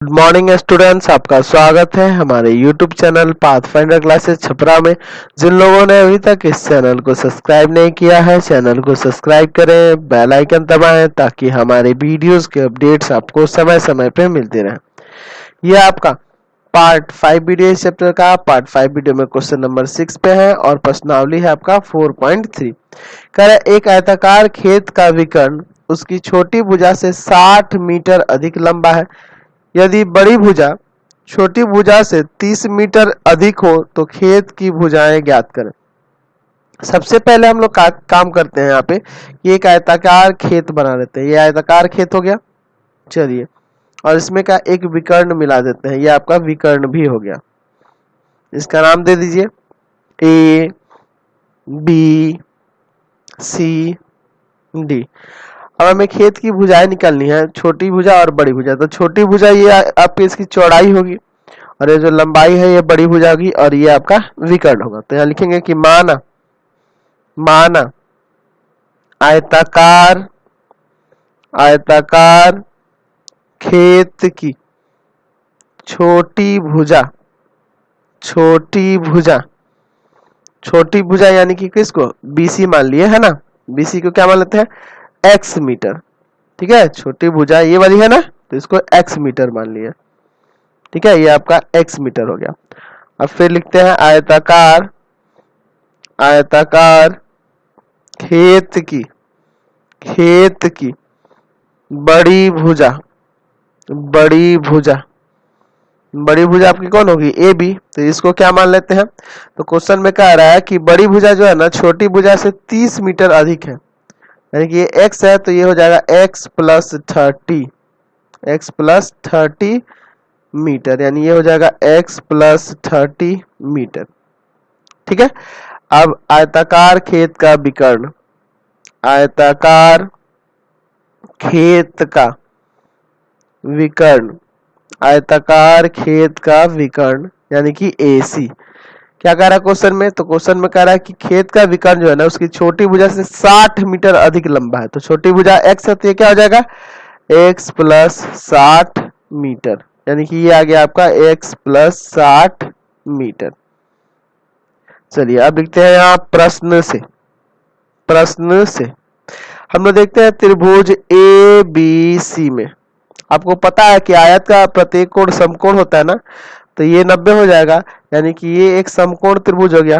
Good morning students, आपका स्वागत है हमारे YouTube channel pathfinder classes Chhapra में। जिन लोगों ने अभी तक इस चैनल को सब्सक्राइब नहीं किया है, चैनल को सब्सक्राइब करें, बेल आइकन दबाएं ताकि हमारे वीडियोस के अपडेट्स आपको समय समय पे मिलते रहें। यह आपका पार्ट 5 वीडियो इस चैप्टर का। पार्ट 5 वीडियो में क्वेश्चन नंबर 6 पे है और प्रश्नावली है आपका 4.3। कह रहे एक आयताकार खेत का विकर्ण उसकी छोटी भुजा से 60 मीटर अधिक लंबा है। यदि बड़ी भुजा छोटी भुजा से 30 मीटर अधिक हो तो खेत की भुजाएं ज्ञात करें। सबसे पहले हम लोग काम करते हैं यहाँ पे कि एक आयताकार खेत बना लेते हैं। ये आयताकार खेत हो गया, चलिए, और इसमें का एक विकर्ण मिला देते हैं। ये आपका विकर्ण भी हो गया। इसका नाम दे दीजिए ए बी सी डी। अब हमें खेत की भुजाएं निकालनी है, छोटी भुजा और बड़ी भुजा। तो छोटी भुजा ये आपकी इसकी चौड़ाई होगी और ये जो लंबाई है ये बड़ी भुजा होगी और ये आपका विकर्ण होगा। तो यहाँ लिखेंगे कि माना आयताकार आयताकार खेत की छोटी भुजा यानी कि किसको, बीसी मान लिए है ना। बीसी को क्या मान लेते हैं, एक्स मीटर। ठीक है, छोटी भुजा ये वाली है ना, तो इसको एक्स मीटर मान लिया। ठीक है, ये आपका एक्स मीटर हो गया। अब फिर लिखते हैं आयताकार खेत की बड़ी भुजा आपकी कौन होगी, ए बी। तो इसको क्या मान लेते हैं, तो क्वेश्चन में कह रहा है कि बड़ी भुजा जो है ना छोटी भुजा से 30 मीटर अधिक है। यानी कि ये x है तो ये हो जाएगा x प्लस 30 मीटर, यानी ये हो जाएगा x प्लस 30 मीटर। ठीक है, अब आयताकार खेत का विकर्ण, आयताकार खेत का विकर्ण यानी कि AC। क्या कह रहा है क्वेश्चन में, तो क्वेश्चन में कह रहा है कि खेत का विकर्ण जो है ना उसकी छोटी भुजा से 60 मीटर अधिक लंबा है। तो छोटी भुजा x है तो ये क्या हो जाएगा, x प्लस 60 मीटर, यानी कि ये आ गया आपका x प्लस 60 मीटर। चलिए अब देखते हैं यहाँ प्रश्न से हम लोग देखते हैं त्रिभुज ABC में। आपको पता है कि आयत का प्रत्येक कोण समकोण होता है ना, तो ये 90 हो जाएगा, यानी कि ये एक समकोण त्रिभुज हो गया।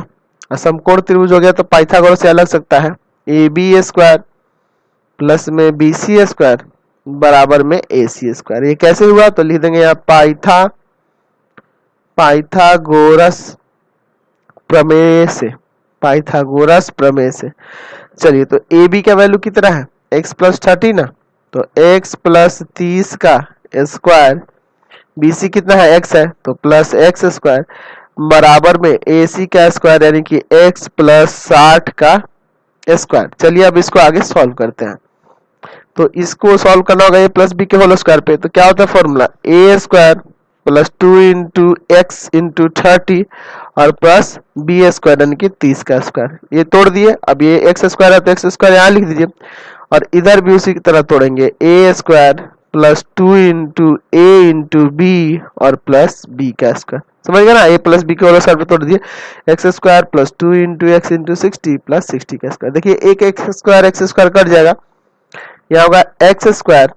और समकोण त्रिभुज हो गया तो पाइथागोरस से अलग सकता है, AB स्क्वायर प्लस में BC स्क्वायर बराबर में AC स्क्वायर। ये कैसे हुआ, तो लिख देंगे यहाँ पाइथागोरस प्रमेय से। चलिए, तो AB का वैल्यू कितना है, x प्लस 30 ना, तो x प्लस 30 का स्क्वायर, BC कितना है, x है तो प्लस x स्क्वायर बराबर में AC का स्क्वायर यानी कि x प्लस 60 का स्क्वायर। चलिए अब इसको आगे सॉल्व करते हैं। तो इसको सॉल्व करना होगा a प्लस बी के होल स्क्वायर पे। तो क्या होता है formula, a square plus 2 into x into 30 और प्लस बी स्क्वायर यानी कि 30 का स्क्वायर। ये तोड़ दिए, अब ये एक्स स्क्वायर है तो एक्स स्क्वायर यहाँ लिख दीजिए और इधर भी उसी की तरह तोड़ेंगे, a square plus 2 into a into b और प्लस बी का स्क्वायर। समझ गए ना, a प्लस बी के होल स्क्वायर पे तोड़ दिए, x square plus 2 into x into 60 plus 60 का स्क्वायर। देखिए एक एक्स स्क्वायर कट जाएगा, यहाँ होगा एक्स स्क्वायर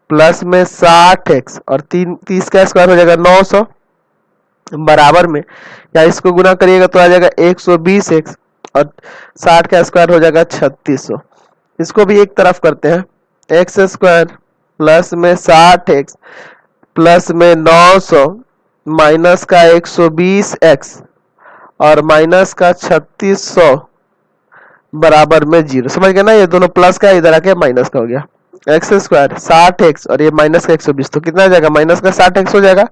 प्लस में 60x और 30 का स्क्वायर हो जाएगा 900 बराबर में, या इसको गुना करिएगा तो आ जाएगा 120x और 60 का स्क्वायर हो जाएगा 3600। इसको भी एक तरफ करते हैं, एक्स स्क्वायर प्लस में 60x प्लस में 900 माइनस का 120x और माइनस का 3600 बराबर में 0। समझ गए ना, ये दोनों प्लस का इधर आके माइनस का हो गया। एक्स स्क्वायर 60x और ये माइनस का 120, तो कितना आ जाएगा, माइनस का 60x हो जाएगा,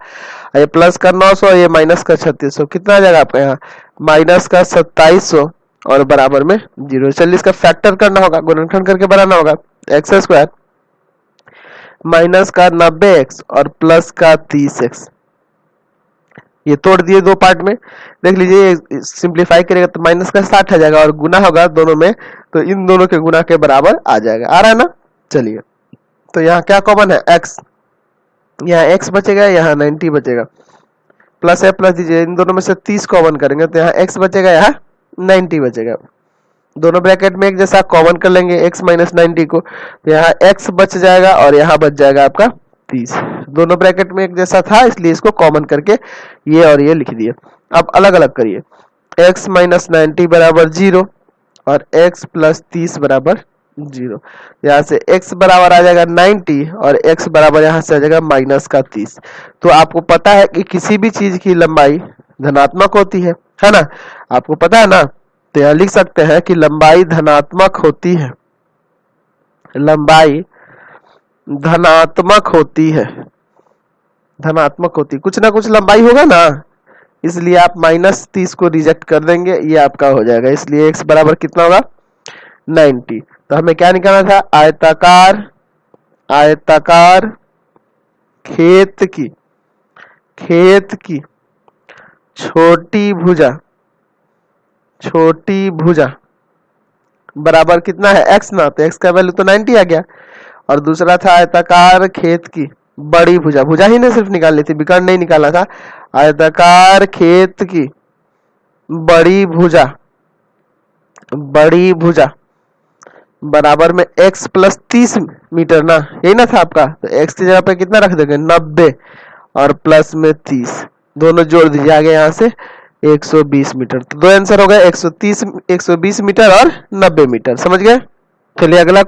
ये प्लस का 900 ये माइनस का 3600, कितना आ जाएगा आपका यहाँ माइनस का 2700 और बराबर में 0। चलिए इसका फैक्टर करना होगा, गुणनखंड करके बनाना होगा, एक्स स्क्वायर माइनस का 90x और प्लस का 30x। ये तोड़ दिए दो पार्ट में, देख लीजिए सिंप्लीफाई करेगा तो माइनस का 60 आ जाएगा और गुना होगा दोनों में तो इन दोनों के गुना के बराबर आ जाएगा। आ रहा है ना, चलिए तो यहाँ क्या कॉमन है, x, यहाँ x बचेगा, यहाँ 90 बचेगा, प्लस है प्लस दीजिए, इन दोनों में से 30 कॉमन करेंगे तो यहाँ x बचेगा, यहाँ 90 बचेगा। दोनों ब्रैकेट में एक जैसा कॉमन कर लेंगे x माइनस 90 को, तो यहाँ x बच जाएगा और यहाँ बच जाएगा आपका 30। दोनों ब्रैकेट में एक जैसा था इसलिए इसको कॉमन करके ये और ये लिख दिए। अब अलग अलग करिए, x माइनस 90 बराबर 0 और x प्लस 30 बराबर 0। यहाँ से x बराबर आ जाएगा 90 और x बराबर यहाँ से आ जाएगा माइनस का 30। तो आपको पता है कि किसी भी चीज की लंबाई धनात्मक होती है ना, आपको पता है ना। तो यहाँ लिख सकते हैं कि लंबाई धनात्मक होती है, लंबाई धनात्मक होती है, धनात्मक होती, कुछ ना कुछ लंबाई होगा ना, इसलिए आप माइनस 30 को रिजेक्ट कर देंगे, ये आपका हो जाएगा। इसलिए x बराबर कितना होगा 90। तो हमें क्या निकालना था, आयताकार, आयताकार खेत की छोटी भुजा, छोटी भुजा बराबर कितना है x ना, तो x का वैल्यू तो 90 आ गया। और दूसरा था आयताकार खेत की बड़ी भुजा, भुजा ही ने सिर्फ निकालनी थी, विकर्ण नहीं निकालना था। आयताकार खेत की बड़ी भुजा, बड़ी भुजा बराबर में x प्लस 30 मीटर ना, यही ना था आपका। तो x की जगह पे कितना रख देंगे 90 और प्लस में 30, दोनों जोड़ दीजिए आगे यहाँ से 120 मीटर। तो दो आंसर हो गए 120 मीटर और 90 मीटर, समझ गए। चलिए अगला